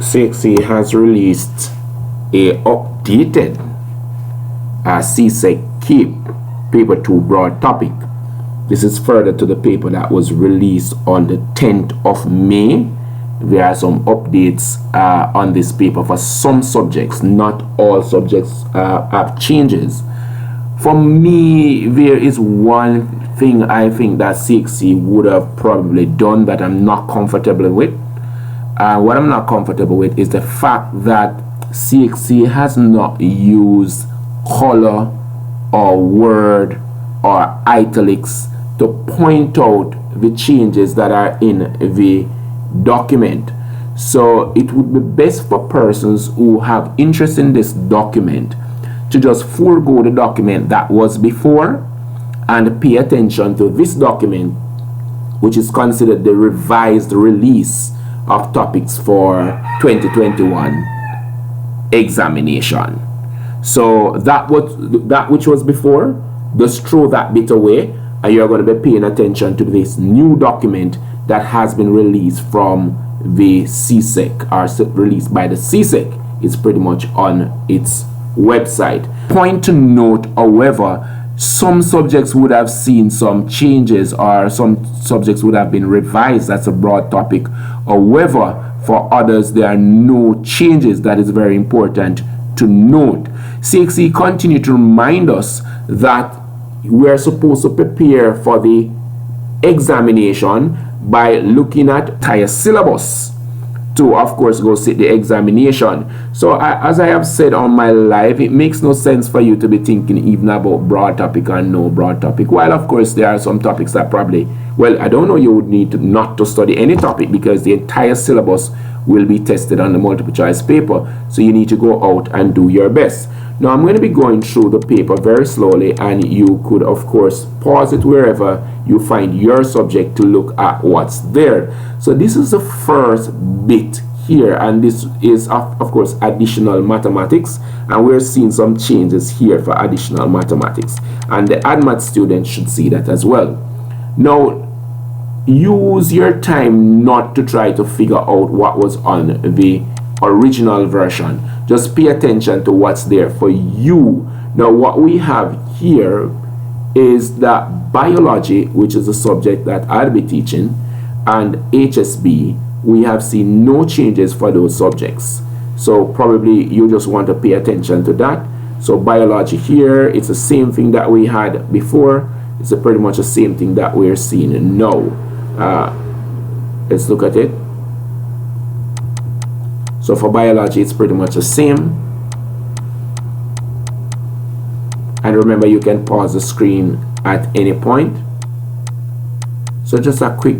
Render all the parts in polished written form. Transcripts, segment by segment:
CXC has released a updated CSEC Keep Paper 2 broad topic. This is further to the paper that was released on the 10th of May. There are some updates on this paper for some subjects. Not all subjects have changes. For me, there is one thing I think that CXC would have probably done that I'm not comfortable with. What I'm not comfortable with is the fact that CXC has not used color or word or italics to point out the changes that are in the document. So it would be best for persons who have interest in this document to just forego the document that was before and pay attention to this document, which is considered the revised release of topics for 2021 examination. So that which was before, just throw that bit away, and you're going to be paying attention to this new document that has been released from the CSEC, or released by the CSEC. It's pretty much on its website. Point to note, however, some subjects would have seen some changes, or some subjects would have been revised. That's a broad topic. However, for others, there are no changes. That is very important to note. CXC continue to remind us that we are supposed to prepare for the examination by looking at entire syllabus to, of course, go sit the examination. So as I have said on my live, it makes no sense for you to be thinking even about broad topic or no broad topic. While of course there are some topics that probably, well, I don't know, you would need to not to study any topic because the entire syllabus will be tested on the multiple choice paper. So you need to go out and do your best. Now I'm going to be going through the paper very slowly, and you could of course pause it wherever you find your subject to look at what's there. So this is the first bit here, and this is of course additional mathematics, and we're seeing some changes here for additional mathematics, and the ADMAT students should see that as well. Now use your time not to try to figure out what was on the original version. Just pay attention to what's there for you. Now what we have here is that biology, which is a subject that I'll be teaching, and HSB, we have seen no changes for those subjects. So probably you just want to pay attention to that. So biology here, it's the same thing that we had before. It's pretty much the same thing that we're seeing now. Let's look at it. So for biology, it's pretty much the same. And remember, you can pause the screen at any point. So just a quick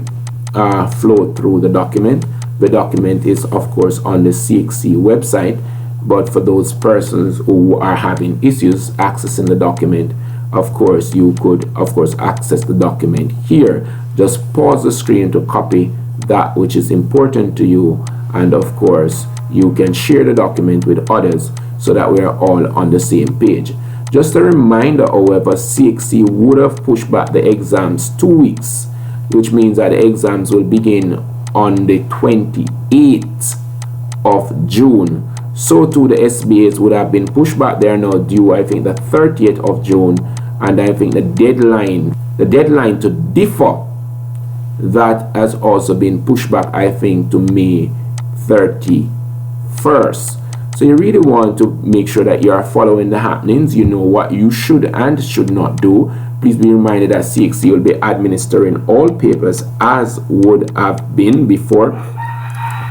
flow through the document. The document is of course on the CXC website, but for those persons who are having issues accessing the document, of course you could of course access the document here. Just pause the screen to copy that which is important to you, and of course you can share the document with others so that we are all on the same page. Just a reminder, however, CXC would have pushed back the exams 2 weeks, which means that the exams will begin on the 28th of June. So too the SBAs would have been pushed back. They are now due, I think, the 30th of June, and I think the deadline to differ, that has also been pushed back, I think, to May 31st. So you really want to make sure that you are following the happenings. You know what you should and should not do. Please be reminded that CXC will be administering all papers as would have been before,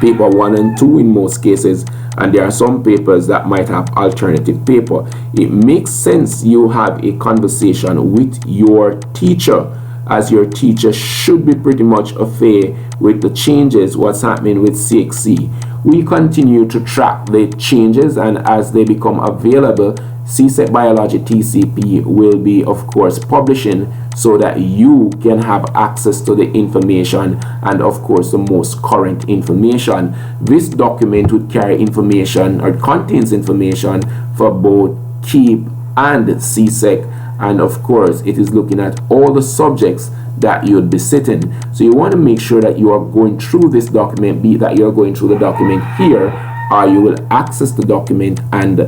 paper 1 and 2 in most cases, and there are some papers that might have alternative paper. It makes sense you have a conversation with your teacher, as your teacher should be pretty much au fait with the changes, what's happening with CXC. We continue to track the changes, and as they become available, CSEC Biology TCP will be of course publishing so that you can have access to the information, and of course the most current information. This document would carry information or contains information for both KEEP and CSEC, and of course it is looking at all the subjects that you'd be sitting. So you want to make sure that you are going through this document, be that you're going through the document here, or you will access the document and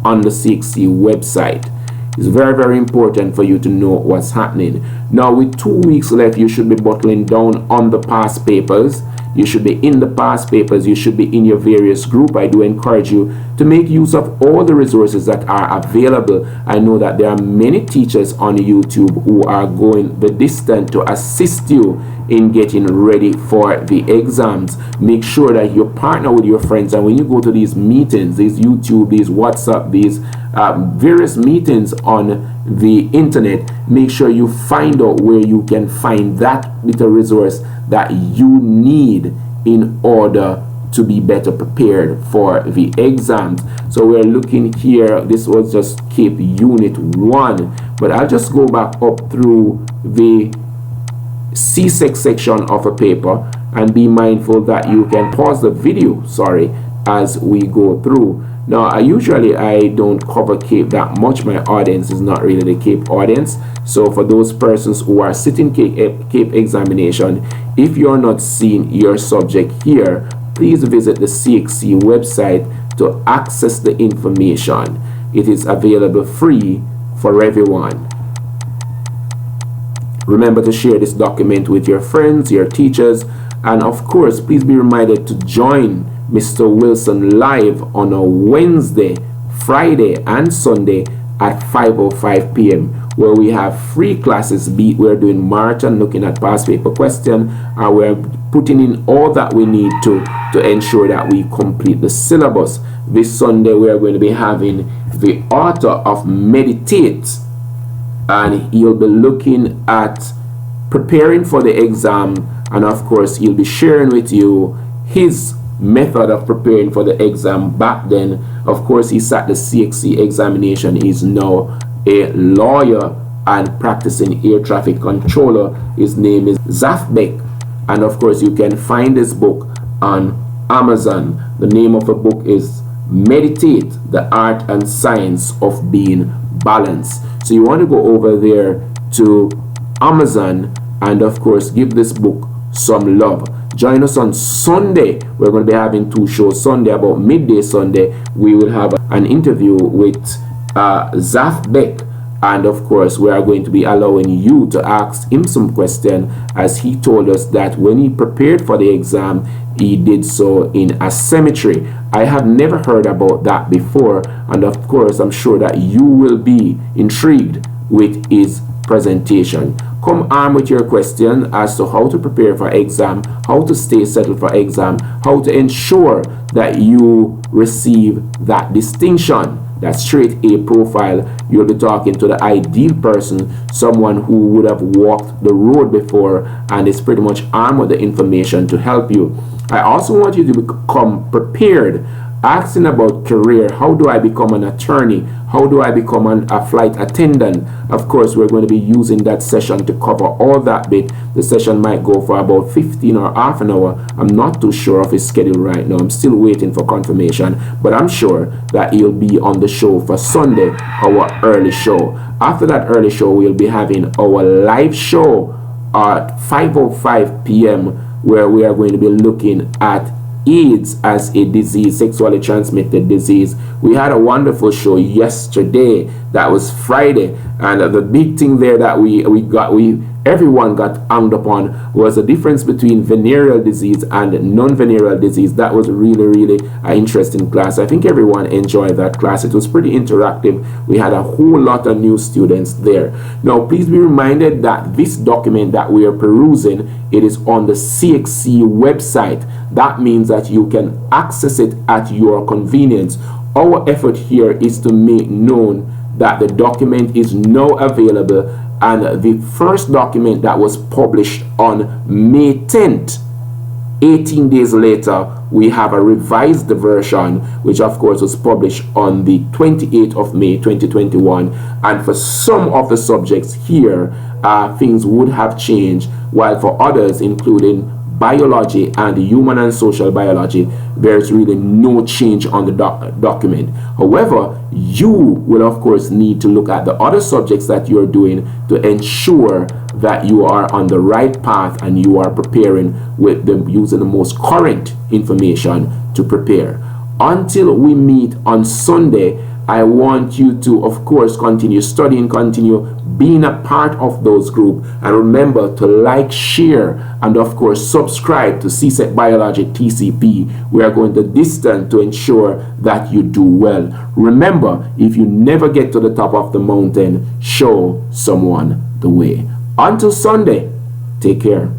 on the CXC website. It's very, very important for you to know what's happening. Now, with 2 weeks left, you should be bottling down on the past papers. You should be in the past papers. You should be in your various group. I do encourage you to make use of all the resources that are available. I know that there are many teachers on YouTube who are going the distance to assist you in getting ready for the exams. Make sure that you partner with your friends, and when you go to these meetings, these YouTube, these WhatsApp, these various meetings on the internet, make sure you find out where you can find that little resource that you need in order to be better prepared for the exams. So we're looking here, this was just CAPE Unit 1, but I'll just go back up through the CSEC section of a paper, and be mindful that you can pause the video, as we go through. Now, I don't cover CAPE that much. My audience is not really the CAPE audience. So for those persons who are sitting CAPE examination, if you're not seeing your subject here, please visit the CXC website to access the information. It is available free for everyone. Remember to share this document with your friends, your teachers, and of course, please be reminded to join Mr. Wilson live on a Wednesday, Friday, and Sunday at 5:05 p.m. where we have free classes. We're doing marathon, looking at past paper question, and we're putting in all that we need to ensure that we complete the syllabus. This Sunday, we're going to be having the author of Meditate, and he'll be looking at preparing for the exam, and of course he'll be sharing with you his method of preparing for the exam back then. Of course, he sat the CXC examination. He's now a lawyer and practicing air traffic controller. His name is Zafbek, and of course you can find this book on Amazon. The name of the book is Meditate, the Art and Science of Being Balanced. So you want to go over there to Amazon and of course give this book some love. Join us on Sunday. We're going to be having 2 shows Sunday. About midday Sunday, we will have an interview with Zaf Beck, and of course we are going to be allowing you to ask him some questions, as he told us that when he prepared for the exam, he did so in a cemetery. I have never heard about that before, and of course I'm sure that you will be intrigued with his presentation. Come armed with your question as to how to prepare for exam, how to stay settled for exam, how to ensure that you receive that distinction, that straight A profile. You'll be talking to the ideal person, someone who would have walked the road before and is pretty much armed with the information to help you. I also want you to become prepared, asking about career. How do I become an attorney? How do I become a flight attendant? Of course, we're going to be using that session to cover all that bit. The session might go for about 15 or half an hour. I'm not too sure of his schedule right now. I'm still waiting for confirmation, but I'm sure that he'll be on the show for Sunday, our early show. After that early show, we'll be having our live show at 5:05 p.m. where we are going to be looking at AIDS as a disease, sexually transmitted disease. We had a wonderful show yesterday. That was Friday, and the big thing there that everyone got hung up on was the difference between venereal disease and non-venereal disease. That was really an interesting class. I think everyone enjoyed that class. It was pretty interactive. We had a whole lot of new students there. Now, please be reminded that this document that we are perusing, it is on the CXC website. That means that you can access it at your convenience. Our effort here is to make known that the document is now available, and the first document that was published on May 10th, 18 days later, we have a revised version, which of course was published on the 28th of May 2021. And for some of the subjects here, things would have changed, while for others, including biology and the human and social biology, there's really no change on the document. However, you will of course need to look at the other subjects that you're doing to ensure that you are on the right path and you are preparing with using the most current information to prepare. Until we meet on Sunday, I want you to, of course, continue studying, continue being a part of those groups, and remember to like, share, and of course subscribe to CSEC Biology TCP. We are going the distance to ensure that you do well. Remember, if you never get to the top of the mountain, show someone the way. Until Sunday, take care.